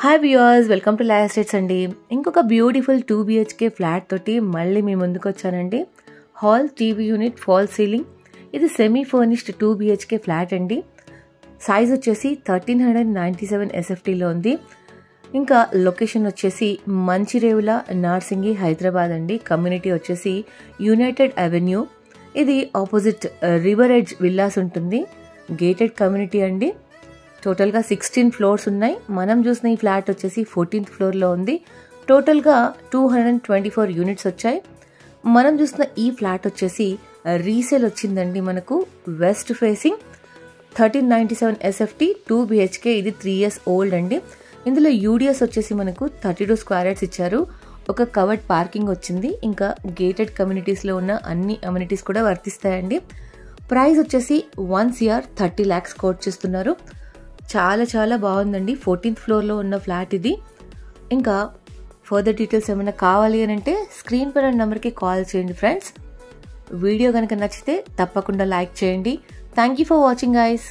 Hi viewers, welcome to live estates అండి. ఇంకొక beautiful 2 BHK flat తోటి మళ్ళీ మీ ముందుకు వచ్చానండి. Hall, TV unit, fall ceiling. ఇది సెమీ ఫర్నిష్డ్ 2 BHK ఫ్లాట్ అండి. సైజ్ వచ్చేసి 1397 SFTలో ఉంది. ఇంకా లొకేషన్ వచ్చేసి మంచిరేవుల, నార్సింగి, హైదరాబాద్ అండి. కమ్యూనిటీ వచ్చేసి యునైటెడ్ అవెన్యూ. ఇది ఆపోజిట్ రివర్ ఎడ్జ్ విల్లాస్ ఉంటుంది. గేటెడ్ కమ్యూనిటీ అండి. టోటల్గా 16 ఫ్లోర్స్ ఉన్నాయి. మనం చూసిన ఈ ఫ్లాట్ వచ్చేసి 14th ఫ్లోర్లో ఉంది. టోటల్గా 224 యూనిట్స్ వచ్చాయి. మనం చూసిన ఈ ఫ్లాట్ వచ్చేసి రీసేల్ వచ్చిందండి. మనకు వెస్ట్ ఫేసింగ్ 1397 SFT 2 BHK. ఇది 3 years ఓల్డ్ అండి. ఇందులో యూడిఎస్ వచ్చేసి మనకు 32 స్క్వేర్ యార్డ్స్ ఇచ్చారు. ఒక కవర్డ్ పార్కింగ్ వచ్చింది. ఇంకా గేటెడ్ కమ్యూనిటీస్లో ఉన్న అన్ని అమ్యూనిటీస్ కూడా వర్తిస్తాయండి. ప్రైస్ వచ్చేసి 1 CR 30 lakhs కోట్ చేస్తున్నారు. చాలా చాలా బాగుందండి. 14th ఫ్లోర్లో ఉన్న ఫ్లాట్ ఇది. ఇంకా ఫర్దర్ డీటెయిల్స్ ఏమైనా కావాలి అని అంటే స్క్రీన్ పైన నెంబర్కి కాల్ చేయండి ఫ్రెండ్స్. వీడియో కనుక నచ్చితే తప్పకుండా లైక్ చేయండి. Thank you for watching guys.